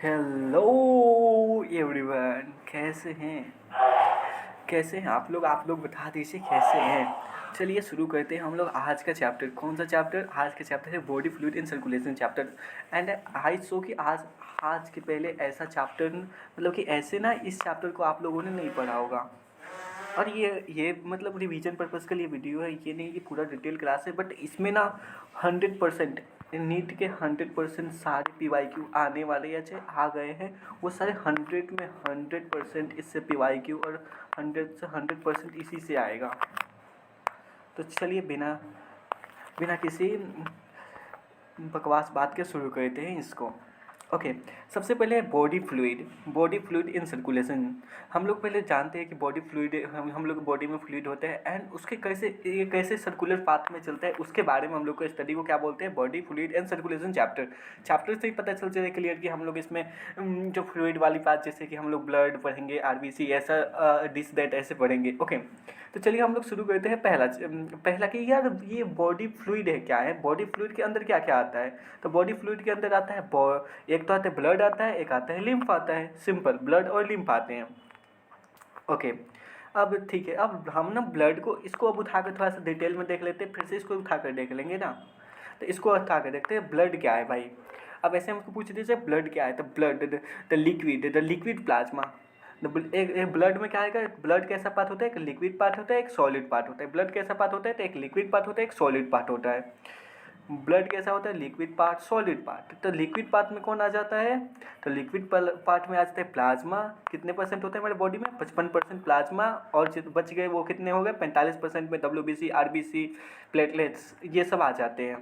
Hello everyone, कैसे हैं आप लोग बता दीजिए कैसे हैं। चलिए शुरू करते हैं हम लोग आज का चैप्टर। कौन सा चैप्टर? आज का चैप्टर है body fluid in circulation chapter. And I saw कि आज के पहले ऐसा चैप्टर, मतलब कि ऐसे ना इस चैप्टर को आप लोगों ने नहीं पढ़ा होगा। और ये मतलब रिवीजन पर्पज़ के लिए वीडियो है, ये नहीं कि पूरा डिटेल क्लास है। बट इसमें ना 100% नीट के 100% सारे PYQ आने वाले या चाहे आ गए हैं, वो सारे 100% इससे PYQ और 100% इसी से आएगा। तो चलिए बिना बिना किसी बकवास बात के शुरू करते हैं इसको। ओके, सबसे पहले बॉडी फ्लूइड इन सर्कुलेशन। हम लोग पहले जानते हैं कि बॉडी फ्लूइड, हम लोग बॉडी में फ्लूइड होते हैं एंड उसके कैसे सर्कुलर पाथ में चलता है, उसके बारे में हम लोग को स्टडी को क्या बोलते हैं, body fluid and circulation chapter से ही पता चल जाए क्लियर कि हम लोग इसमें जो फ्लूइड वाली बात, जैसे कि हम लोग ब्लड पढ़ेंगे, RBC ऐसा दिस दैट ऐसे पढ़ेंगे। ओके, तो चलिए हम लोग शुरू करते हैं। पहला कि यार ये बॉडी फ्लूइड है क्या है, बॉडी फ्लूइड के अंदर क्या क्या आता है। तो बॉडी फ्लूइड के अंदर आता है एक तो आता है ब्लड आता है, एक आता है लिम्फ आता है। सिंपल, ब्लड और लिम्फ आते हैं। ओके, अब ठीक है, अब हम ना ब्लड को इसको अब उठा कर थोड़ा सा डिटेल में देख लेते हैं, फिर से इसको उठा कर देख लेंगे ना। तो इसको उठा कर देखते हैं ब्लड क्या है भाई। अब ऐसे हमको पूछ दीजिए ब्लड क्या है, तो ब्लड द लिक्विड प्लाज्मा। एक ब्लड में क्या है, ब्लड कैसा पार्ट होता है, एक लिक्विड पार्ट होता है, एक सॉलिड पार्ट होता है। ब्लड कैसा पार्ट होता है, तो एक लिक्विड पार्ट होता है, एक सॉलिड पार्ट होता है। ब्लड कैसा होता है, लिक्विड पार्ट सॉलिड पार्ट। तो लिक्विड पार्ट में कौन आ जाता है, तो लिक्विड पार्ट में आ जाता है प्लाज्मा। कितने परसेंट होते हैं हमारे बॉडी में, 55% प्लाज्मा, और जो बच गए वो कितने हो गए, 45% में WBC, RBC, प्लेटलेट्स, ये सब आ जाते हैं।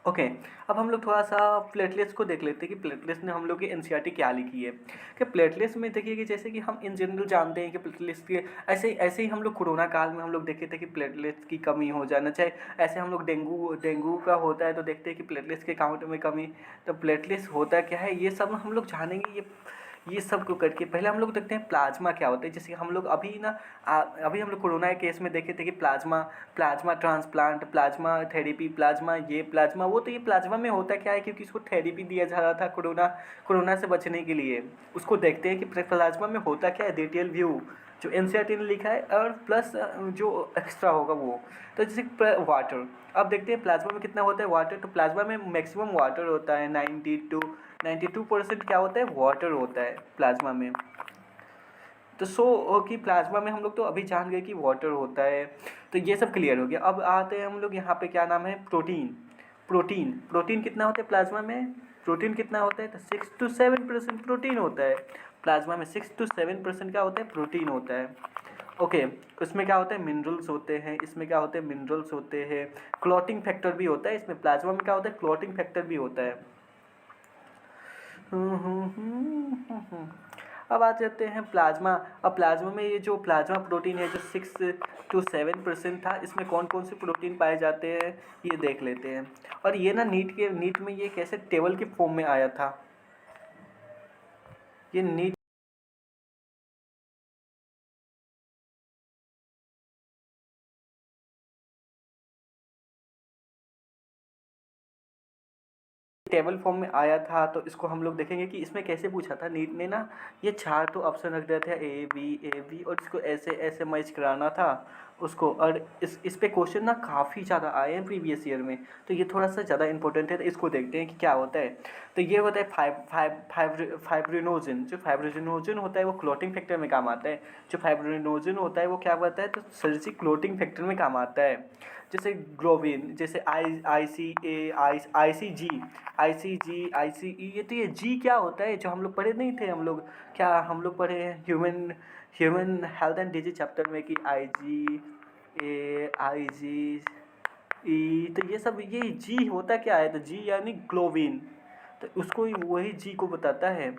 ओके, अब हम लोग थोड़ा सा प्लेटलेट्स को देख लेते हैं कि प्लेटलेट्स ने हम लोग की NCERT क्या लिखी है। कि प्लेटलेट्स में देखिए कि जैसे कि हम इन जनरल जानते हैं कि प्लेटलेट्स के ऐसे ही हम लोग कोरोना काल में हम लोग देखे थे कि प्लेटलेट्स की कमी हो जाना चाहे। ऐसे हम लोग डेंगू का होता है तो देखते हैं कि प्लेटलेट्स के काउंट में कमी। तो प्लेटलेट्स होता क्या है, ये सब हम लोग जानेंगे। ये सब को करके पहले हम लोग देखते हैं प्लाज्मा क्या होता है। जैसे हम लोग अभी ना अभी हम लोग कोरोना के केस में देखे थे कि plasma transplant, plasma therapy, plasma वो। तो ये प्लाज्मा में होता क्या है, क्योंकि इसको थेरेपी दिया जा रहा था कोरोना से बचने के लिए। उसको देखते हैं कि प्लाज्मा में होता क्या है, डिटेल व्यू जो NCERT ने लिखा है, और प्लस जो एक्स्ट्रा होगा वो। तो जैसे वाटर, अब देखते हैं प्लाज्मा में कितना होता है वाटर। तो प्लाज्मा में मैक्सिमम वाटर होता है, 92% क्या होता है, वाटर होता है प्लाज्मा में। तो कि प्लाज्मा में हम लोग तो अभी जान गए कि वाटर होता है। तो ये सब क्लियर हो गया। अब आते हैं हम लोग यहाँ पे, क्या नाम है, प्रोटीन कितना होता है प्लाज्मा में, प्रोटीन कितना होता है, तो 6 to 7% प्रोटीन होता है प्लाज्मा में। 6 to 7% क्या होता है, प्रोटीन होता है। ओके, उसमें क्या होता है, मिनरल्स होते हैं। इसमें क्या होते हैं, मिनरल्स होते हैं। क्लॉटिंग फैक्टर भी होता है इसमें, प्लाज्मा में क्या होता है, क्लॉटिंग फैक्टर भी होता है। अब आ जाते हैं प्लाज्मा। अब प्लाज्मा में ये जो प्लाज्मा प्रोटीन है जो 6 to 7% था, इसमें कौन कौन से प्रोटीन पाए जाते हैं ये देख लेते हैं। और ये ना नीट में ये कैसे टेबल के फॉर्म में आया था, ये नीट टेबल फॉर्म में आया था। तो इसको हम लोग देखेंगे कि इसमें कैसे पूछा था नीट ने ना। ये 4 तो ऑप्शन रख दिया था, A B और इसको ऐसे ऐसे मैच कराना था उसको। और इस पे क्वेश्चन ना काफ़ी ज़्यादा आए हैं प्रीवियस ईयर में, तो ये थोड़ा सा ज़्यादा इंपॉर्टेंट है। तो इसको देखते हैं कि क्या होता है। तो ये होता है फाइब्रिनोजन। जो फाइब्रिनोजन होता है वो क्लॉटिंग फैक्टर में काम आता है। जो फाइब्रिनोजन होता है वो क्या होता है, तो सर्जी क्लॉटिंग फैक्टर में काम आता है। जैसे ग्लोबिन, जैसे ICA, ICG, ICE। ये तो ये जी क्या होता है, जो हम लोग पढ़े नहीं थे, हम लोग पढ़े हैं human health and disease chapter में कि IgA, IgE। तो ये सब, ये जी होता क्या है, तो जी यानी ग्लोबिन। तो उसको वही जी को बताता है।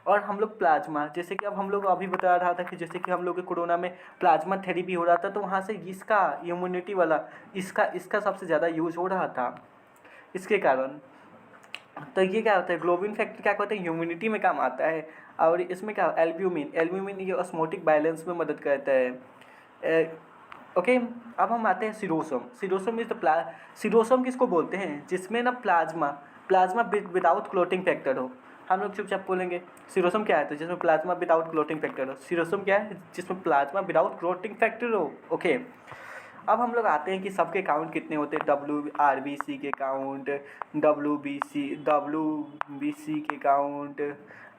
और हम लोग प्लाज्मा, जैसे कि अब हम लोग अभी बता रहा था कि जैसे कि हम लोग के कोरोना में प्लाज्मा थेरेपी हो रहा था, तो वहाँ से इसका इम्यूनिटी वाला इसका सबसे ज़्यादा यूज हो रहा था इसके कारण। तो ये क्या होता है, ग्लोबिन फैक्टर क्या होता है, ह्यूमिडिटी में काम आता है। और इसमें क्या, एल्ब्यूमिन ये ऑस्मोटिक बैलेंस में मदद करता है। ओके, अब हम आते हैं सीरोसोम इज सीरोसोम किसको बोलते हैं, जिसमें ना प्लाज्मा विदाउट क्लोटिंग फैक्टर हो। हम लोग चुपचाप बोलेंगे सीरोसोम क्या है, तो जिसमें प्लाज्मा विदाउट क्लोटिंग फैक्टर हो। सीरोसोम क्या है, जिसमें प्लाज्मा विदाउट क्लोटिंग फैक्टर हो। ओके, अब हम लोग आते हैं कि सबके काउंट कितने होते हैं। WRBC के काउंट, WBC के काउंट,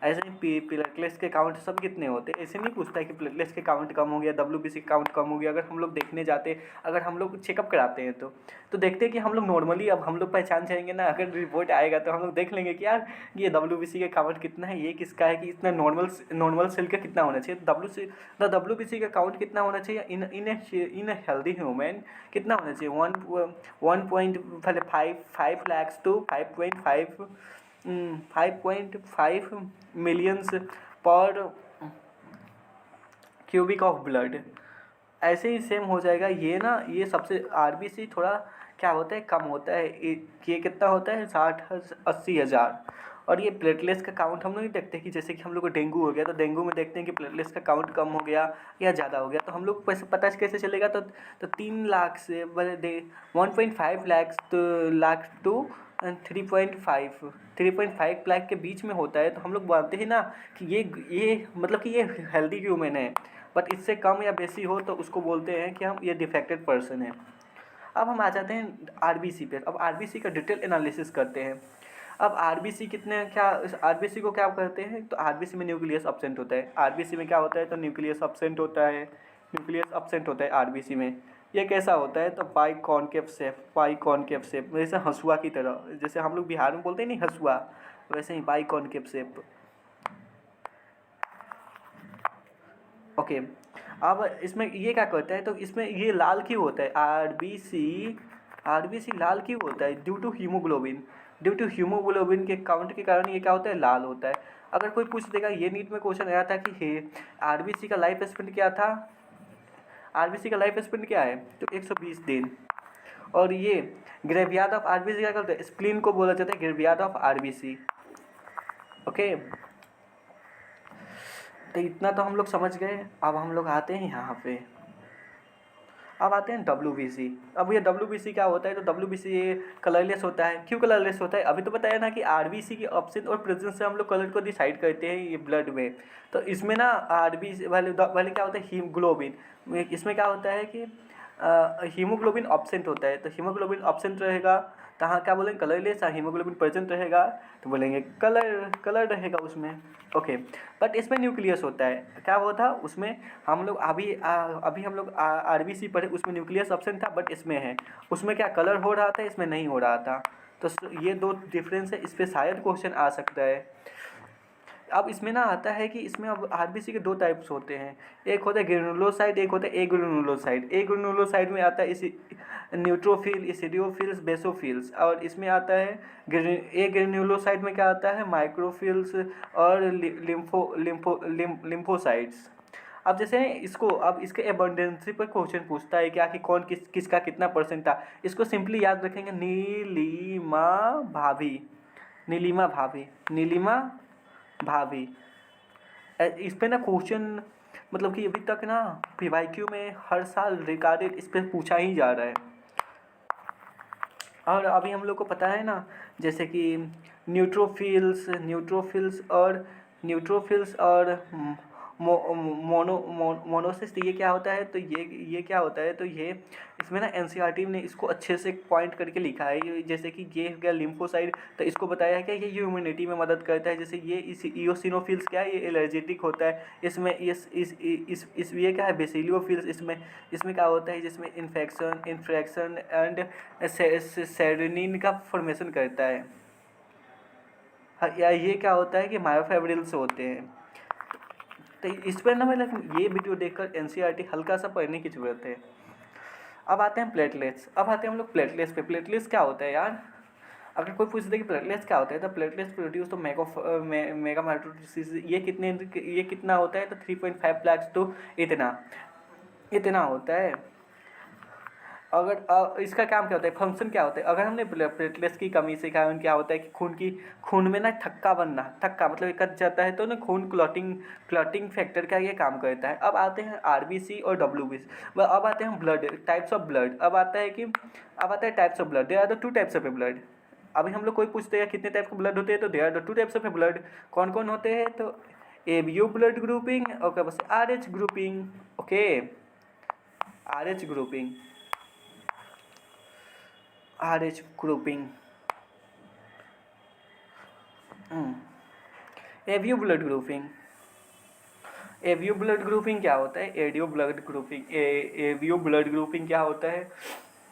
ऐसे ही प्लेटलेट्स के काउंट सब कितने होते हैं। ऐसे नहीं पूछता है कि प्लेटलेट्स के काउंट कम हो गया, WBC के काउंट कम हो गया। अगर हम लोग देखने जाते, अगर हम लोग चेकअप कराते हैं तो देखते हैं कि हम लोग नॉर्मली, अब हम लोग पहचान जाएंगे ना, अगर रिपोर्ट आएगा तो हम लोग देख लेंगे कि यार ये WBC का काउंट कितना है, ये किसका है, कि इतना नॉर्मल सेल का कितना होना चाहिए। WBC का काउंट कितना होना चाहिए इन हेल्दी ह्यूमन, कितना होना चाहिए 1.5 lakhs to 5.5 मिलियंस पर क्यूबिक ऑफ ब्लड। ऐसे ही सेम हो जाएगा ये ना, ये सबसे RBC थोड़ा क्या होता है, कम होता है। ये कितना होता है 60-80 हज़ार। और ये प्लेटलेट्स का काउंट हम लोग नहीं देखते कि जैसे कि हम लोग को डेंगू हो गया तो डेंगू में देखते हैं कि प्लेटलेट्स का काउंट कम हो गया या ज़्यादा हो गया, तो हम लोग को पता कैसे चलेगा। तो 3 लाख से 1.5 लाख टू 3.5 लाख के बीच में होता है, तो हम लोग मानते हैं ना कि ये मतलब कि ये हेल्दी ह्यूमन है। बट इससे कम या बेसी हो तो उसको बोलते हैं कि हम ये डिफेक्टेड पर्सन है। अब हम आ जाते हैं RBC पे। अब RBC का डिटेल एनालिसिस करते हैं। अब RBC कितने, क्या RBC को क्या करते हैं, तो RBC में न्यूक्लियस एब्सेंट होता है। RBC में क्या होता है, तो न्यूक्लियस एब्सेंट होता है। न्यूक्लियस एब्सेंट होता है RBC में। ये कैसा होता है, तो पाई कॉनकेव शेप, जैसे हंसुआ की तरह, जैसे हम लोग बिहार में बोलते हैं नहीं हंसुआ, वैसे ही पाई कॉनकेव शेप। ओके, अब इसमें ये क्या करता है, तो इसमें ये लाल क्यों होता है, RBC लाल क्यों होता है, ड्यू टू हीमोग्लोबिन के काउंट के कारण ये क्या होता है, लाल होता है। अगर कोई पूछ देगा, ये नीट में क्वेश्चन आया था कि RBC का लाइफ स्पेन क्या था, RBC का लाइफ स्पेन क्या है, तो 120 दिन। और ये ग्रेवयार्ड ऑफ RBC क्या करते हैं, स्प्लीन को बोला जाता है ग्रेवयार्ड ऑफ RBC। ओके, तो इतना तो हम लोग समझ गए। अब हम लोग आते हैं यहाँ पे, अब आते हैं WBC। अब ये WBC क्या होता है, तो WBC ये कलरलेस होता है। क्यों कलरलेस होता है, अभी तो बताया ना कि RBC की ऑप्शन और प्रेजेंस से हम लोग कलर को डिसाइड करते हैं ये ब्लड में। तो इसमें ना RBC वाले क्या होता है, हीमोग्लोबिन। इसमें क्या होता है कि हीमोग्लोबिन ऑब्सेंट होता है। तो हीमोग्लोबिन ऑब्सेंट रहेगा तो हाँ क्या बोलेंगे, कलरलेस। हीमोग्लोबिन प्रेजेंट रहेगा तो बोलेंगे कलर रहेगा उसमें। ओके, बट इसमें न्यूक्लियस होता है। क्या हुआ था उसमें, हम लोग अभी हम लोग RBC पढ़े, उसमें न्यूक्लियस ऑप्शन था, बट इसमें है, उसमें क्या कलर हो रहा था, इसमें नहीं हो रहा था। तो ये दो डिफरेंस है, इस पर शायद क्वेश्चन आ सकता है। अब इसमें ना आता है कि इसमें अब RBC के 2 टाइप्स होते हैं, एक होता है ग्रेनुलोसाइट, एक होता है एग्रेनुलोसाइट। एग्रेनुलोसाइट में आता है इस न्यूट्रोफिल, एसिडोफिल्स, बेसोफिल्स। और इसमें आता है एग्रेनुलोसाइट में क्या आता है, माइक्रोफिल्स और लिम्फोसाइट्स। अब जैसे इसको, अब इसके एबंडेंसी पर क्वेश्चन पूछता है क्या कि कौन किसका कितना परसेंट था। इसको सिंपली याद रखेंगे, नीलिमा भाभी। इस पे ना क्वेश्चन, मतलब कि अभी तक ना PYQ में हर साल रिगार्डेड इस पे पूछा ही जा रहा है। और अभी हम लोग को पता है ना, जैसे कि न्यूट्रोफिल्स और मोनोसिस, ये क्या होता है, तो ये क्या होता है, तो ये इसमें ना NCERT ने इसको अच्छे से पॉइंट करके लिखा है। जैसे कि ये हो गया लिम्फोसाइट, तो इसको बताया है कि ये ह्यूमैनिटी में मदद करता है। जैसे ये इओसिनोफिल्स क्या है, ये एलर्जेटिक होता है। इसमें इस ये क्या है, बेसिलियोफिल्स, इसमें क्या होता है, जिसमें इन्फेक्शन एंड सेरेनिन का फॉर्मेशन करता है। या ये क्या होता है कि मायोफेब्रिल्स होते हैं। तो इस पर ना मतलब ये वीडियो देखकर NCERT हल्का सा पढ़ने की ज़रूरत है। अब आते हैं प्लेटलेट्स। अब आते हैं हम लोग प्लेटलेट्स पे। प्लेटलेट्स क्या होता है यार, अगर कोई पूछ दे कि प्लेटलेट्स क्या होता है, तो प्लेटलेट्स प्रोड्यूस तो मेगामाइक्रोसिस, ये कितना होता है, तो 3.5 लाख तो इतना होता है। अगर इसका काम क्या होता है, फंक्शन क्या होता है, अगर हमने प्लेटलेट्स की कमी से क्या होता है कि खून में ना थक्का मतलब कट जाता है, तो ना खून क्लॉटिंग फैक्टर का ये काम करता है। अब आते हैं RBC और WBC। अब आते हैं ब्लड, टाइप्स ऑफ ब्लड। अब आता है types of blood. There are the 2 types of blood, अभी हम लोग कोई पूछते हैं कितने टाइप के ब्लड होते हैं, तो there are 2 types of blood. कौन कौन होते हैं? तो एबीओ ब्लड ग्रुपिंग, ओके, बस Rh grouping, okay, Rh grouping, Rh grouping, ABO blood grouping. ABO blood grouping क्या होता है? ADO blood grouping, ABO blood grouping क्या होता है,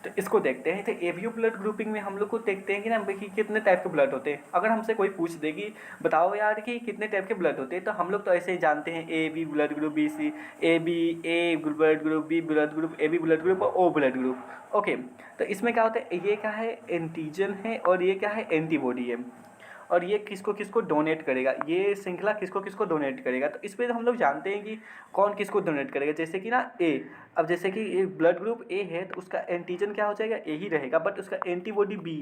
तो इसको देखते हैं। तो एबीओ ब्लड ग्रुपिंग में हम लोग को देखते हैं कि ना कि कितने टाइप के ब्लड होते हैं। अगर हमसे कोई पूछ देगी बताओ यार कि कितने टाइप के ब्लड होते हैं, तो हम लोग तो ऐसे ही जानते हैं, A B blood group, B C, A B, A blood group, B blood group, A B blood group और ओ ब्लड ग्रुप, ओके। तो इसमें क्या होता है, ये क्या है, एंटीजन है और ये क्या है, एंटीबॉडी है। और ये किसको किसको डोनेट करेगा, ये श्रृंखला किसको किसको डोनेट करेगा। तो इस पर हम लोग जानते हैं कि कौन किसको डोनेट करेगा। जैसे कि ना ए, अब जैसे कि ब्लड ग्रुप ए है तो उसका एंटीजन क्या हो जाएगा, ए ही रहेगा, बट उसका एंटीबॉडी बी,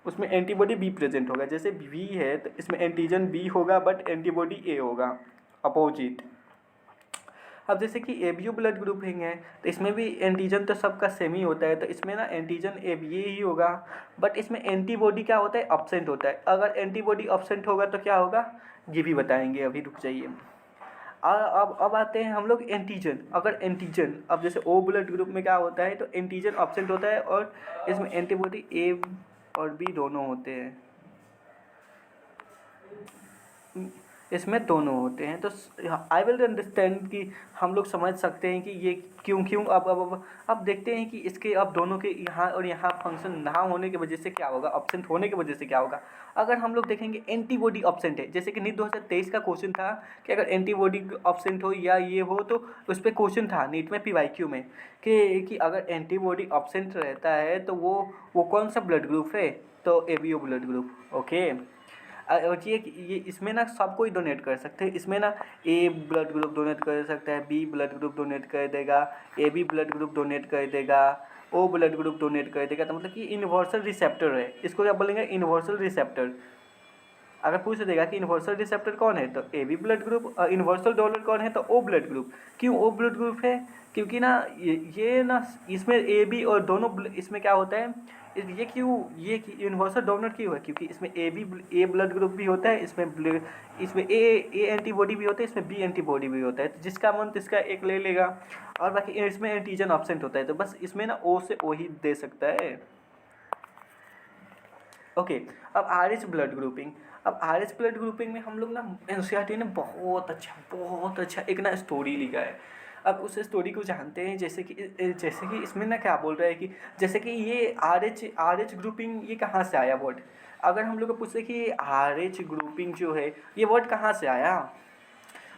उसमें एंटीबॉडी बी प्रेजेंट होगा। जैसे बी है तो इसमें एंटीजन बी होगा बट एंटीबॉडी ए होगा, अपोजिट। अब जैसे कि एबीओ ब्लड ग्रुपिंग है तो इसमें भी एंटीजन तो सबका सेम ही होता है, तो इसमें ना एंटीजन एबीए ही होगा, बट इसमें एंटीबॉडी क्या होता है, अब्सेंट होता है। अगर एंटीबॉडी अब्सेंट होगा तो क्या होगा, ये भी बताएंगे, अभी रुक जाइए। और अब आते हैं हम लोग एंटीजन। अगर एंटीजन, अब जैसे ओ ब्लड ग्रुप में क्या होता है, तो एंटीजन अब्सेंट होता है और इसमें एंटीबॉडी ए और बी दोनों होते हैं, इसमें दोनों होते हैं। तो आई विल अंडरस्टैंड कि हम लोग समझ सकते हैं कि ये क्यों क्यों। अब देखते हैं कि इसके अब दोनों के यहाँ और यहाँ फंक्शन ना होने की वजह से क्या होगा, अब्सेंट होने की वजह से क्या होगा। अगर हम लोग देखेंगे एंटीबॉडी अब्सेंट है, जैसे कि नीट 2023 का क्वेश्चन था कि अगर एंटीबॉडी अब्सेंट हो या ये हो, तो उस पर क्वेश्चन था नीट में PYQ में कि अगर एंटीबॉडी अब्सेंट रहता है तो वो कौन सा ब्लड ग्रुप है, तो एबीओ ब्लड ग्रुप, ओके। और ये इसमें ना सब कोई डोनेट कर सकते हैं। इसमें ना ए ब्लड ग्रुप डोनेट कर सकता है, बी ब्लड ग्रुप डोनेट कर देगा, A B blood group donate कर देगा, ओ ब्लड ग्रुप डोनेट कर देगा। तो मतलब कि यूनिवर्सल रिसेप्टर है, इसको क्या बोलेंगे, यूनिवर्सल रिसेप्टर। अगर पूछ देगा कि यूनिवर्सल रिसेप्टर कौन है, तो A B blood group. Universal donor कौन है, तो ओ ब्लड ग्रुप। क्यों ओ ब्लड ग्रुप है, क्योंकि ना ये ना इसमें ए बी और दोनों इसमें क्या होता है, ये क्यों, ये यूनिवर्सल डोनर क्यों है, क्योंकि इसमें ए ब्लड ग्रुप भी होता है, इसमें ए एंटीबॉडी भी होता है, इसमें बी एंटीबॉडी भी होता है। तो जिसका मन इसका एक ले लेगा, और बाकी इसमें एंटीजन अब्सेंट होता है, तो बस इसमें ना ओ से ओ ही दे सकता है, ओके। अब आरएच ब्लड ग्रुपिंग। अब आरएच ब्लड ग्रुपिंग में हम लोग ना एनसीईआरटी ने बहुत अच्छा एक ना स्टोरी लिखा है। अब उस स्टोरी को जानते हैं। जैसे कि इसमें ना क्या बोल रहा है कि जैसे कि ये आरएच ग्रुपिंग ये कहाँ से आया वर्ड। अगर हम लोग को पूछते कि आरएच ग्रुपिंग जो है ये वर्ड कहाँ से आया,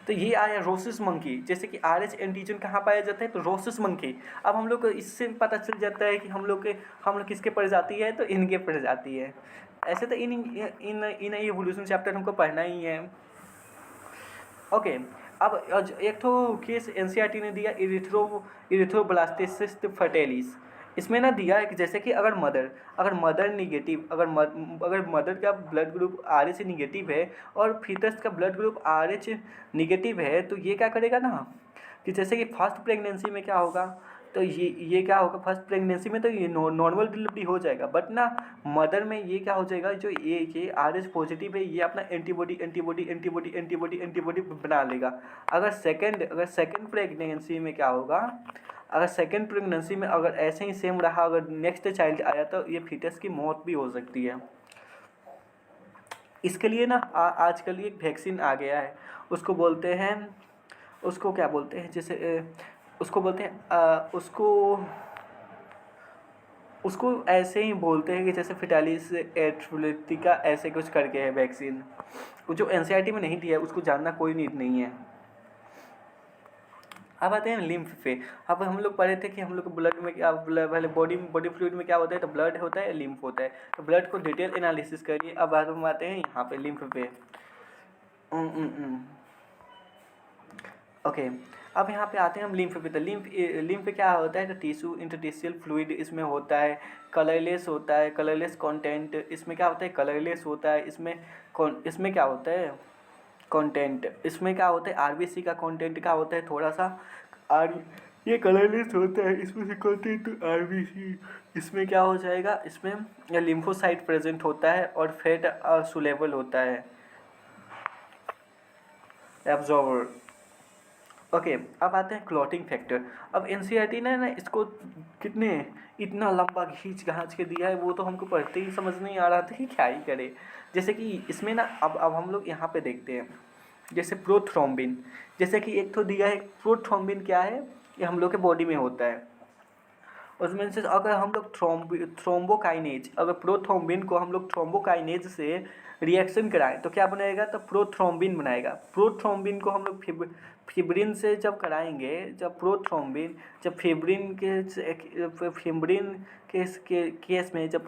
तो ये आया रोसिस मंकी। जैसे कि आरएच एंटीजन कहाँ पाया जाता है, तो रोसिस मंकी। अब हम लोग को इससे पता चल जाता है कि हम लोग किसके प्रजाति है, तो इनके प्रजाति है। ऐसे तो इन एवोल्यूशन चैप्टर हमको पढ़ना ही है, ओके। अब एक तो केस एनसीईआरटी ने दिया इरिथ्रोब्लास्टिसिस फर्टिलिस। इसमें ना दिया है कि जैसे कि अगर मदर निगेटिव, अगर मदर का ब्लड ग्रुप RH निगेटिव है और फीटस का ब्लड ग्रुप RH निगेटिव है, तो ये क्या करेगा ना कि जैसे कि फर्स्ट प्रेगनेंसी में क्या होगा, तो ये क्या होगा, फर्स्ट प्रेगनेंसी में तो ये नॉर्मल डिलीवरी हो जाएगा, बट ना मदर में ये क्या हो जाएगा, जो ये RH पॉजिटिव है ये अपना एंटीबॉडी बना लेगा। अगर सेकेंड प्रेगनेंसी में क्या होगा, अगर सेकेंड प्रेगनेंसी में अगर ऐसे ही सेम रहा, अगर नेक्स्ट चाइल्ड आया तो ये फीटस की मौत भी हो सकती है। इसके लिए ना आजकल एक वैक्सीन आ गया है, उसको बोलते हैं, उसको क्या बोलते हैं, जैसे उसको बोलते हैं उसको ऐसे ही बोलते हैं कि जैसे फिटालिस एट्रोलिटिका ऐसे कुछ करके है वैक्सीन, जो एनसीईआरटी में नहीं दिया है, उसको जानना कोई नीड नहीं है। अब आते हैं लिम्फ पे। अब हम लोग पढ़े थे कि हम लोग ब्लड में क्या, पहले बॉडी फ्लूइड में क्या होता है, तो ब्लड होता है, लिम्फ होता है। तो ब्लड को डिटेल एनालिसिस करिए। अब हम आते हैं यहाँ पे लिम्फ पे, ओके। अब यहाँ पे आते हैं हम लिम्फ पे। तो लिम्फ क्या होता है, तो टिश्यू इंटरस्टिशियल फ्लूइड इसमें होता है, कलरलेस होता है, कलरलेस कंटेंट इसमें क्या होता है, कलरलेस होता है। इसमें क्या होता है, कंटेंट इसमें क्या होता है, आरबीसी का कंटेंट क्या होता है, थोड़ा सा ये कलरलेस होता है, इसमें से कंटेंट तो आरबीसी, इसमें क्या हो जाएगा, इसमें लिम्फोसाइट प्रेजेंट होता है और फैट सुलेबल होता है, एब्जॉर्बर। ओके, अब आते हैं क्लॉटिंग फैक्टर। अब एनसीईआरटी ने ना इसको कितने इतना लंबा खींच घांच के दिया है, वो तो हमको पढ़ते ही समझ नहीं आ रहा था कि क्या ही करे। जैसे कि इसमें ना अब हम लोग यहाँ पे देखते हैं, जैसे प्रोथ्रोम्बिन, जैसे कि एक तो दिया है। प्रोथ्रोम्बिन क्या है, ये हम लोग के बॉडी में होता है। उसमें से अगर हम लोग थ्रोम्बोकाइनेज, अगर प्रोथ्रोम्बिन को हम लोग थ्रोम्बोकाइनेज से रिएक्शन कराएं तो क्या बनेगा, तो प्रोथ्रोम्बिन बनाएगा। प्रोथ्रोम्बिन को हम लोग फिब्रिन से जब कराएंगे, जब प्रोथ्रोम्बिन, जब फिब्रिन के केस में, जब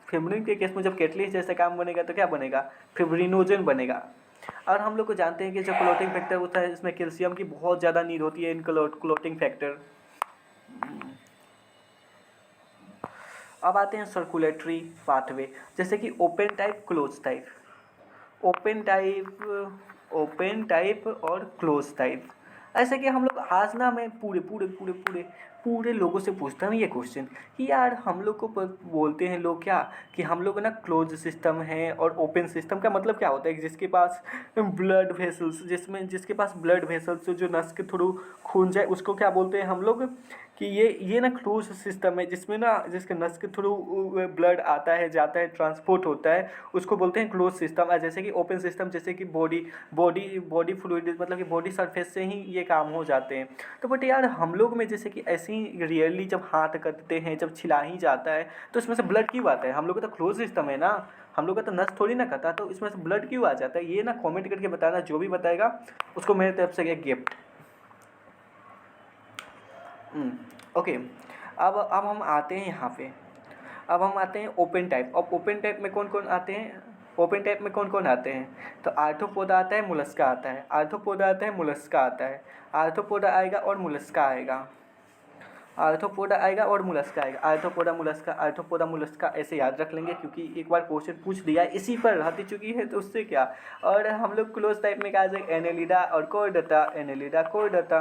फिब्रिन के केस में जब कैटलिस्ट जैसा काम बनेगा तो क्या बनेगा, फिब्रिनोजन बनेगा। और हम लोग को जानते हैं कि जो क्लोटिंग फैक्टर होता है, इसमें कैल्शियम की बहुत ज़्यादा नीड होती है इन क्लोटिंग फैक्टर। अब आते हैं सर्कुलेटरी पाथवे, जैसे कि open type, close type. Open type और क्लोज टाइप। ऐसे कि हम लोग आज ना, मैं पूरे पूरे पूरे पूरे पूरे लोगों से पूछता हूँ ये क्वेश्चन कि यार हम लोग को बोलते हैं लोग क्या, कि हम लोग ना क्लोज सिस्टम है और ओपन सिस्टम का मतलब क्या होता है, जिसके पास ब्लड वेसल्स, जिसके पास ब्लड वेसल्स जो नस के थ्रू खून जाए, उसको क्या बोलते हैं हम लोग, कि ये ना क्लोज सिस्टम है, जिसमें ना जिसके नस के थ्रू ब्लड आता है, जाता है, ट्रांसपोर्ट होता है, उसको बोलते हैं क्लोज सिस्टम। जैसे कि ओपन सिस्टम, जैसे कि बॉडी फ्लूइड, मतलब कि बॉडी सरफेस से ही ये काम हो जाते हैं। तो बट यार हम लोग में जैसे कि ऐसे ही रियरली जब हाथ करते हैं, जब छिला ही जाता है, तो इसमें से ब्लड क्यों आता है, हम लोग का तो क्लोज सिस्टम है ना, हम लोग का तो नस थोड़ी ना करता, तो इसमें से ब्लड क्यों आ जाता है, ये ना कमेंट करके बताना, जो भी बताएगा उसको मेरे तरफ से एक गिफ्ट। ओके, अब हम आते हैं यहाँ पे, अब हम आते हैं ओपन टाइप। अब ओपन टाइप में कौन कौन आते हैं, ओपन टाइप में कौन कौन आते हैं, तो आर्थ्रोपोडा आता है, मोलस्का आता है, आर्थ्रोपोडा आता है, मोलस्का आता है, आर्थ्रोपोडा आएगा और मोलस्का आएगा, आर्थ्रोपोडा आएगा और मोलस्का आएगा, आर्थ्रोपोडा मोलस्का, आर्थ्रोपोडा मोलस्का, ऐसे याद रख लेंगे क्योंकि एक बार क्वेश्चन पूछ दिया इसी पर रहती चुकी है, तो उससे क्या। और हम लोग क्लोज टाइप में क्या जाए, एनेलिडा और कोर्डेटा, एनेलिडा कोर्डेटा।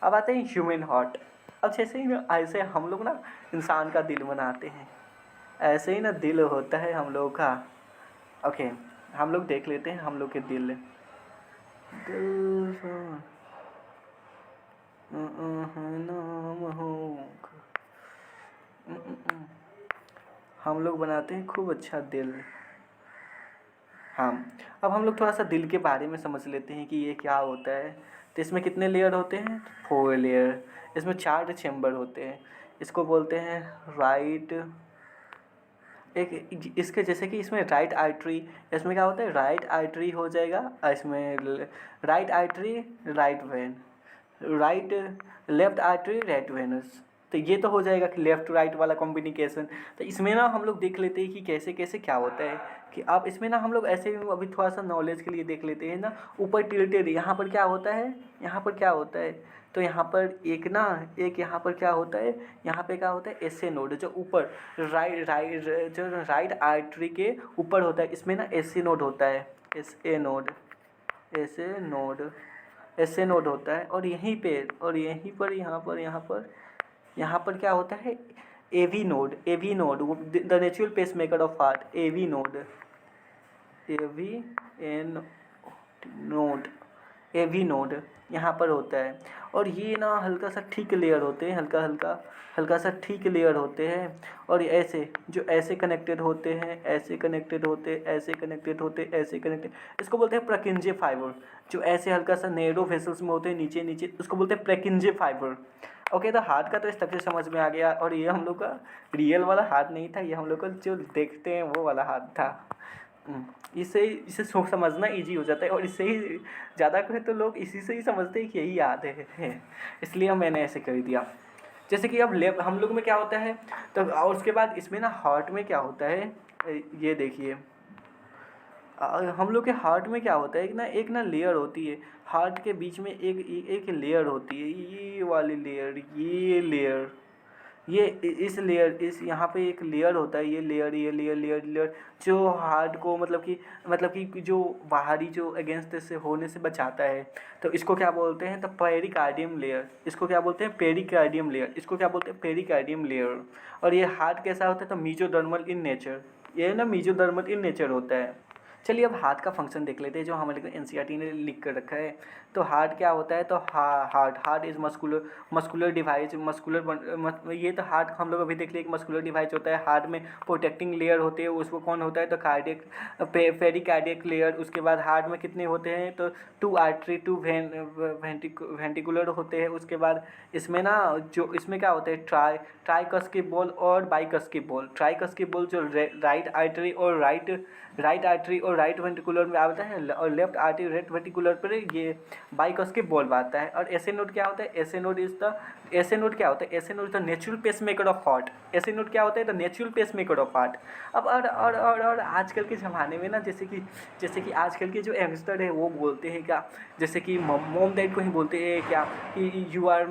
अब आते हैं ह्यूमन हार्ट। अब जैसे ही ना, ऐसे हम लोग ना इंसान का दिल बनाते हैं, ऐसे ही ना दिल होता है हम लोग का। ओके, हम लोग देख लेते हैं हम लोग के दिल, दिल नाम होगा, हम लोग बनाते हैं खूब अच्छा दिल। हाँ, अब हम लोग थोड़ा सा दिल के बारे में समझ लेते हैं कि ये क्या होता है। तो इसमें कितने लेयर होते हैं, 4 लेयर। इसमें 4 चैम्बर होते हैं, इसको बोलते हैं राइट, एक इसके जैसे कि इसमें राइट आर्टरी, इसमें क्या होता है, राइट आर्टरी हो जाएगा, इसमें right artery, right vein, right, left artery, right venous. तो ये तो हो जाएगा कि लेफ्ट राइट वाला कॉम्बिनिकेशन। तो इसमें ना हम लोग देख लेते हैं कि कैसे कैसे क्या होता है, कि आप इसमें ना हम लोग ऐसे अभी थोड़ा सा नॉलेज के लिए देख लेते हैं ना। ऊपर टिल्टेड, यहाँ पर क्या होता है, यहाँ पर क्या होता है, तो यहाँ पर एक ना, एक यहाँ पर क्या होता है, यहाँ पे क्या होता है, एसए नोड, जो ऊपर जो राइट आर्टरी के ऊपर होता है, इसमें ना एसए नोड होता है, SA node, SA node, SA node होता है। और यहीं पे, और यहीं पर, यहाँ पर क्या होता है, AV node, AV node, the natural pacemaker of heart, AV node, AV N node, AV node यहाँ पर होता है। और ये ना हल्का सा थिक लेयर होते हैं, हल्का सा थिक लेयर होते हैं। और ऐसे जो ऐसे कनेक्टेड होते हैं, ऐसे कनेक्टेड होते, ऐसे कनेक्टेड होते, ऐसे कनेक्टेड, इसको बोलते हैं प्रेकिंजे फाइबर। जो ऐसे हल्का सा नैरो वेसल्स में होते हैं, नीचे नीचे, उसको बोलते हैं प्रेकिंजे फाइबर। ओके, तो हार्ट का तो स्ट्रक्चर समझ में आ गया। और ये हम लोग का रियल वाला हार्ट नहीं था, ये हम लोग का जो देखते हैं वो वाला हार्ट था। इसे समझना इजी हो जाता है, और इससे ही ज़्यादा करें तो लोग इसी से ही समझते हैं कि यही याद है, इसलिए मैंने ऐसे कर दिया। जैसे कि अब लेफ्ट हम लोग में क्या होता है, तो और उसके बाद इसमें ना हार्ट में क्या होता है, ये देखिए, हम लोग के हार्ट में क्या होता है, एक ना लेयर होती है, हार्ट के बीच में एक लेयर होती है, ये वाली लेयर, ये लेयर, ये इस लेयर, इस यहाँ पे एक लेयर होता है, ये लेयर जो हार्ट को मतलब कि जो बाहरी जो अगेंस्ट से होने से बचाता है। तो इसको क्या बोलते हैं? तो पेरिकार्डियम लेयर। इसको क्या बोलते हैं? Pericardium layer. इसको क्या बोलते हैं? Pericardium layer. और ये हार्ट कैसा होता है? तो मेसोडर्मल इन नेचर। ये ना मेसोडर्मल इन नेचर होता है। चलिए अब हार्ट का फंक्शन देख लेते हैं जो हमारे को एनसीईआरटी ने लिख कर रखा है। तो हार्ट क्या होता है? तो हार्ट इज मस्कुलर डिवाइस, ये तो हार्ट हम लोग अभी देख लिए, एक मस्कुलर डिवाइस होता है। हार्ट में प्रोटेक्टिंग लेयर होते हैं, उसको कौन होता है? तो कार्डियक पेरिकार्डियक लेयर। उसके बाद हार्ट में कितने होते हैं? तो 2 आर्टरी, 2 वेंटिकुलर होते हैं। उसके बाद इसमें ना जो इसमें क्या होता है? ट्राइकस्किप बॉल और बाइकस्किप बॉल। ट्राइकस्किप बॉल जो राइट आर्टरी और राइट वेंट्रिकुलर में आता है, और लेफ्ट आर्टरी राइट वेंट्रिकुलर पर ये बाइकस्किप बॉल आता है। और एसए नोड क्या होता है? एसए नोड क्या होता है? SA node is the natural pacemaker of heart. SA node क्या होता है? The natural pacemaker of heart. अब और आजकल के ज़माने में ना, जैसे कि आजकल के जो यंगस्टर है वो बोलते हैं क्या, जैसे कि मॉम डैड को ही बोलते हैं क्या कि यू आर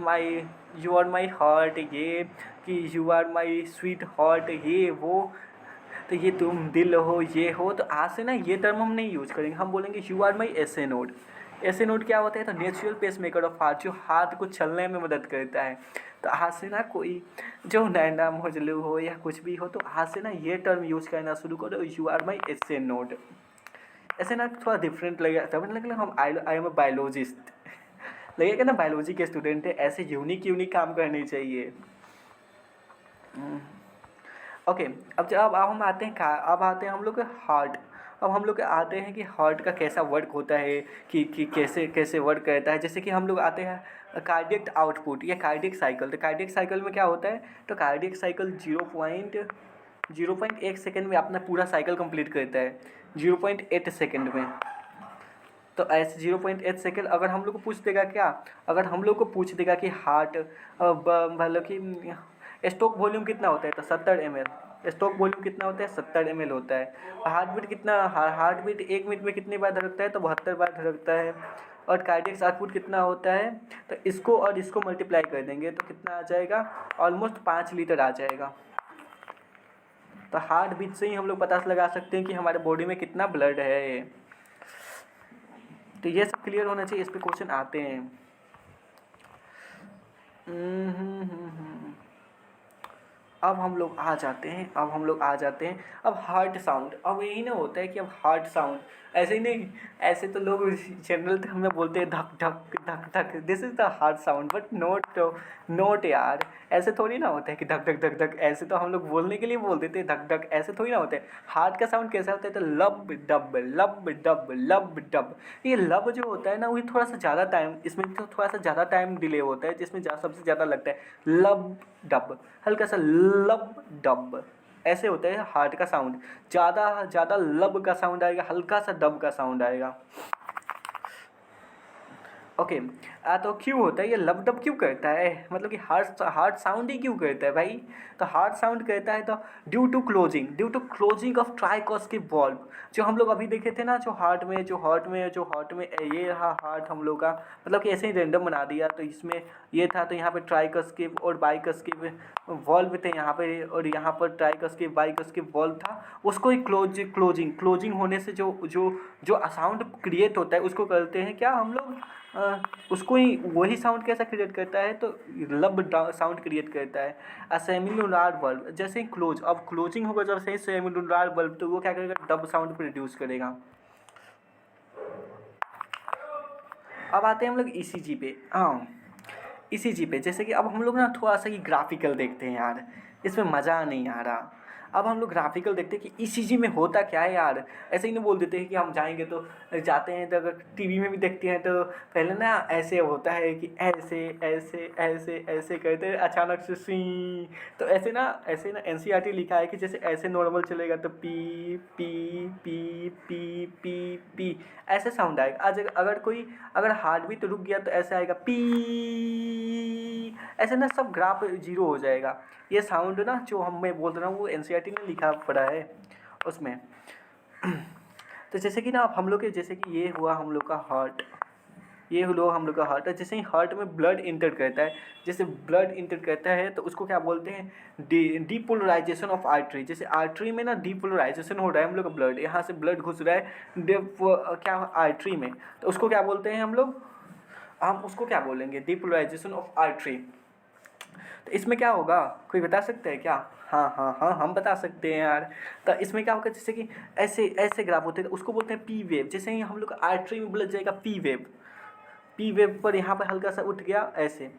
माई हार्ट, ये कि you are my sweetheart, ये वो। तो ये तुम दिल हो, ये हो। तो आज से ना ये टर्म हम नहीं यूज करेंगे, हम बोलेंगे you are my SA node. SA node क्या होता है? तो natural pacemaker of heart, जो हार्ट को चलने में मदद करता है। तो आज से ना कोई जो नैना मोजलू हो या कुछ भी हो, तो आज से ना ये टर्म यूज करना शुरू करो, you are my SA node. ऐसे ना थोड़ा डिफरेंट लगेगा, तब लगेगा हम आई एम अ बायोलॉजिस्ट, लगेगा ना बायोलॉजी के स्टूडेंट है। ऐसे यूनिक काम करने चाहिए। ओके, अब हम आते हैं अब आते हैं हम लोग के हार्ट। अब हम लोग आते हैं कि हार्ट का कैसा वर्क होता है, कि कैसे कैसे वर्क करता है। जैसे कि हम लोग आते हैं कार्डियक आउटपुट या कार्डियक साइकिल। तो कार्डियक साइकिल में क्या होता है? तो कार्डियक साइकिल 0.1 सेकेंड में अपना पूरा साइकिल कंप्लीट करता है, 0.8 सेकेंड में। तो ऐसे 0.8 सेकेंड अगर हम लोग को पूछ देगा क्या, अगर हम लोग को पूछ देगा कि हार्ट मतलब कि स्टोक वॉल्यूम कितना होता है? तो 70 ml। स्टोक वॉल्यूम कितना होता है? 70 ml होता है। हार्ट बीट कितना, हार्ट बीट 1 मिनट में कितनी बार धड़कता है? तो 72 बार धड़कता है। और कार्डियक आउटपुट कितना होता है? तो इसको और इसको मल्टीप्लाई कर देंगे तो कितना आ जाएगा? ऑलमोस्ट 5 लीटर आ जाएगा। तो हार्ट बीट से ही हम लोग पता लगा सकते हैं कि हमारे बॉडी में कितना ब्लड है। तो ये सब क्लियर होना चाहिए, इस पे क्वेश्चन आते हैं। अब हम लोग आ जाते हैं अब हार्ट साउंड। अब यही ना होता है कि अब हार्ट साउंड ऐसे ही नहीं, ऐसे तो लोग जनरल टर्म में बोलते हैं धक धक धक धक, this is the heart sound, but note यार, ऐसे थोड़ी ना होता है कि धक धक धक धक। ऐसे तो हम लोग बोलने के लिए बोल देते हैं धक धक, ऐसे थोड़ी ना होता है। हार्ट का साउंड कैसा होता है? तो लब डब लब डब लब डब। ये लब जो होता है ना, वो थोड़ा सा ज़्यादा टाइम, इसमें तो थोड़ा सा ज़्यादा टाइम डिले होता है, जिसमें सबसे ज़्यादा लगता है लब डब, हल्का सा लब डब। ऐसे होता है हार्ट का साउंड, ज़्यादा लब का साउंड आएगा, हल्का सा डब का साउंड आएगा। ओके, तो क्यों होता है ये लब डब क्यों करता है? मतलब कि हार्ट साउंड ही क्यों करता है भाई? तो हार्ट साउंड करता है तो due to closing of tricuspid valve. जो हम लोग अभी देखे थे ना, जो हार्ट में ये रहा हार्ट हम लोग का, मतलब कि ऐसे ही रैंडम बना दिया। तो इसमें ये था, तो यहाँ पे ट्राइकस्किप और बाइकस्किप वॉल्व थे यहाँ पे, और यहाँ पर ट्राइकस्किप बाइकस्किप वॉल्व था। उसको ही क्लोजिंग होने से जो साउंड क्रिएट होता है उसको करते हैं क्या हम लोग, उसको ही वही साउंड कैसा क्रिएट करता है? तो लब साउंड क्रिएट करता है। सेमिलुनार बल्ब जैसे ही अब क्लोजिंग होगा जब से सेमिलुनार बल्ब, तो वो क्या करेगा? डब साउंड प्रोड्यूस करेगा। अब आते हैं हम लोग ईसीजी पे। हाँ, ईसीजी पे जैसे कि अब हम लोग ना थोड़ा सा ही ग्राफिकल देखते हैं यार, इसमें मज़ा नहीं आ रहा। अब हम लोग ग्राफिकल देखते हैं कि ईसीजी में होता क्या है यार। ऐसे ही नहीं बोल देते हैं कि हम जाएंगे तो जाते हैं, तो अगर टीवी में भी देखते हैं तो पहले ना ऐसे होता है कि ऐसे ऐसे ऐसे ऐसे करते हैं, अचानक से सी। तो ऐसे ना एनसीईआरटी लिखा है कि जैसे ऐसे नॉर्मल चलेगा तो P P P P P P ऐसे साउंड आएगा। आज अगर हार्ट बीट रुक गया तो ऐसे आएगा पी। ऐसे ना सब ग्राफ जीरो हो जाएगा। ये साउंड ना जो मैं बोल रहा हूँ वो एनसीईआरटी ने लिखा पड़ा है उसमें। तो जैसे कि ना आप हम लोग के, जैसे कि ये हुआ हम लोग का हार्ट, ये लो हम लोग का हार्ट है। जैसे ही हार्ट में ब्लड इंटर करता है, जैसे ब्लड इंटर करता है तो उसको क्या बोलते हैं, डीपोलराइजेशन ऑफ आर्टरी। जैसे आर्टरी में ना डीपोलराइजेशन हो रहा है, हम लोग का ब्लड यहाँ से ब्लड घुस रहा है क्या आर्टरी में, तो उसको क्या बोलते हैं हम उसको क्या बोलेंगे, डीपोलराइजेशन ऑफ आर्टरी। तो इसमें क्या होगा, कोई बता सकता है क्या? हाँ हाँ हाँ, हम बता सकते हैं यार। तो इसमें क्या होगा, जैसे कि ऐसे ऐसे ग्राफ होते हैं, उसको बोलते हैं पी वेव। जैसे ही हम लोग आर्टरी में ब्लड जाएगा पी वेव, पी वेव पर यहाँ पर हल्का सा उठ गया ऐसे।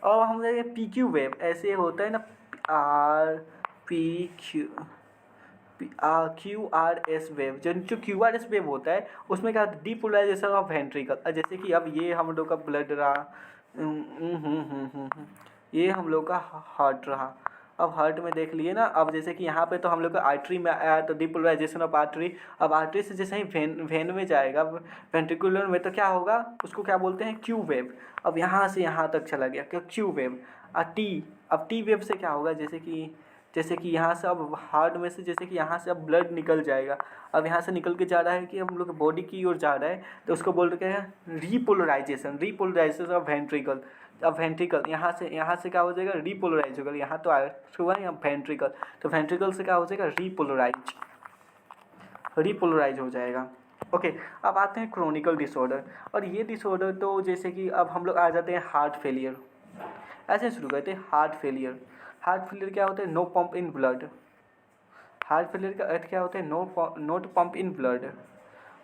और हम लोग पी क्यू वेव ऐसे होता है ना, R P Q QRS wave. जो QRS वेव होता है उसमें क्या डीपोलराइजेशन ऑफ वेंट्रिकल। जैसे कि अब ये हम लोग का ब्लड रहा, ये हम लोग का हार्ट रहा। अब हार्ट में देख लिए ना, अब जैसे कि यहाँ पे तो हम लोग का आर्टरी में आया तो डीपोलराइजेशन ऑफ आर्टरी। अब आर्टरी से जैसे ही वेन में जाएगा, वेंट्रिकुलर में, तो क्या होगा, उसको क्या बोलते हैं, क्यू वेव। अब यहाँ से यहाँ तक चला गया क्या, क्यू वेव। अब टी वेव से क्या होगा, जैसे कि यहाँ से अब हार्ट में से जैसे कि यहाँ से अब ब्लड निकल जाएगा। अब यहाँ से निकल के जा रहा है कि हम लोग बॉडी की ओर जा रहा है, तो उसको बोल रहे हैं रीपोलराइजेशन ऑफ वेंट्रिकल। अब वेंट्रिकल यहाँ से क्या हो जाएगा, रीपोलराइज होगा। यहाँ तो हुआ यहाँ वेंट्रिकल, तो वेंट्रिकल से क्या हो जाएगा, रीपोलराइज हो जाएगा। ओके, अब आते हैं क्रोनिकल डिसऑर्डर। और ये डिसऑर्डर तो जैसे कि अब हम लोग आ जाते हैं हार्ट फेलियर। ऐसे शुरू करते हैं हार्ट फेलियर। हार्ट फेलियर क्या होता है, no pump in blood. Heart failure का अर्थ क्या होता है, not pump in blood.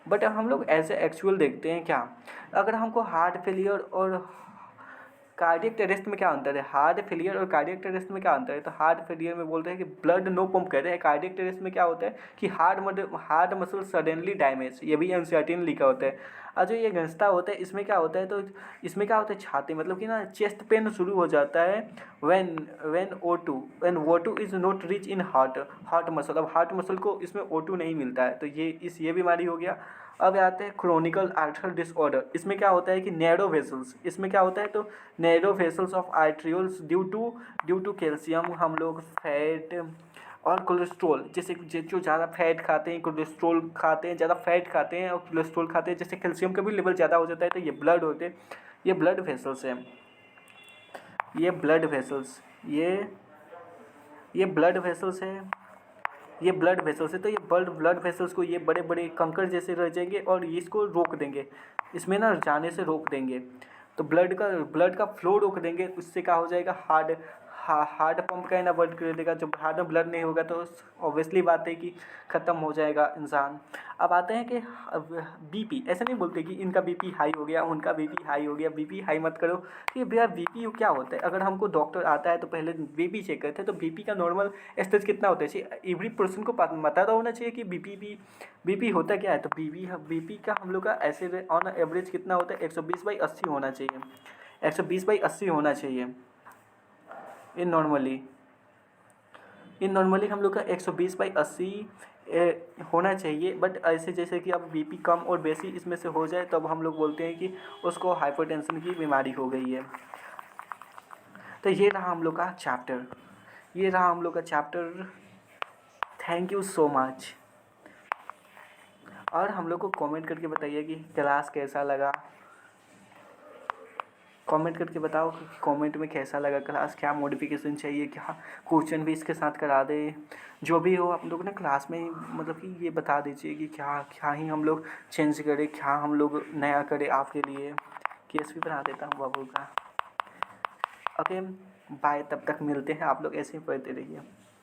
But अब हम लोग ऐसे एक्चुअल देखते हैं क्या, अगर हमको हार्ट फेलियर और कार्डियक अरेस्ट में क्या अंतर है, हार्ट फेलियर और कार्डियक अरेस्ट में क्या अंतर है। तो हार्ट फेलियर में बोलते हैं कि ब्लड नो पंप कर रहे हैं। कार्डियक अरेस्ट में क्या होता है कि हार्ट मसल सडनली डैमेज, ये भी एनसीईआरटी ने लिखा होता है। और जो ये घंसता होता है, इसमें क्या होता है, तो इसमें क्या होता है, छाती मतलब कि ना चेस्ट पेन शुरू हो जाता है when O2 is not rich in heart muscle. अब हार्ट मसल को इसमें O2 नहीं मिलता है, तो ये बीमारी हो गया। अब आते हैं क्रोनिकल आर्टरियल डिसऑर्डर। इसमें क्या होता है कि नैरो वेसल्स, इसमें क्या होता है, तो narrow vessels of arterioles due to calcium, हम लोग फैट और कोलेस्ट्रॉल। जैसे जो ज़्यादा फैट खाते हैं, कोलेस्ट्रॉल खाते हैं, ज़्यादा फैट खाते हैं और कोलेस्ट्रॉल खाते हैं, जैसे कैल्शियम का भी लेवल ज़्यादा हो जाता है, तो ये ब्लड होते हैं, ये ब्लड वेसल्स हैं। ये ब्लड वेसल्स ये ब्लड वेसल्स है, ये ब्लड वेसल्स है। तो ये ब्लड वेसल्स को ये बड़े बड़े कंकड़ जैसे रह जाएंगे और ये इसको रोक देंगे, इसमें ना जाने से रोक देंगे। तो ब्लड का फ्लो रोक देंगे, उससे क्या हो जाएगा, हार्ट पंप का है ना ब्लड कर देगा। जब हार्ट में ब्लड नहीं होगा तो ऑब्वियसली बात है कि ख़त्म हो जाएगा इंसान। अब आते हैं कि बीपी, ऐसा नहीं बोलते कि इनका बीपी हाई हो गया, उनका बीपी हाई हो गया। बीपी हाई मत करो कि भैया बीपी क्या होता है। अगर हमको डॉक्टर आता है तो पहले बीपी चेक करते हैं, तो बीपी का नॉर्मल स्टेज कितना होता है, एवरी पर्सन को पता होना चाहिए कि बीपी होता क्या है। तो बीपी का हम लोग का ऐसे ऑन एवरेज कितना होता है, 120/80 होना चाहिए, 120/80 होना चाहिए। इन नॉर्मली हम लोग का 120/80 होना चाहिए। बट ऐसे जैसे कि अब बीपी कम और बेसी इसमें से हो जाए, तब हम लोग बोलते हैं कि उसको हाइपरटेंशन की बीमारी हो गई है। तो ये रहा हम लोग का chapter, thank you so much. और हम लोग को कमेंट करके बताइए कि क्लास कैसा लगा। कमेंट करके बताओ कि कमेंट में कैसा लगा क्लास, क्या मॉडिफिकेशन चाहिए, क्या क्वेश्चन भी इसके साथ करा दे। जो भी हो आप लोग ना क्लास में मतलब कि ये बता दीजिए कि क्या ही हम लोग चेंज करें, क्या हम लोग नया करें आपके लिए। केस भी बना देता हूँ बाबू का। ओके बाय, तब तक मिलते हैं, आप लोग ऐसे ही पढ़ते रहिए।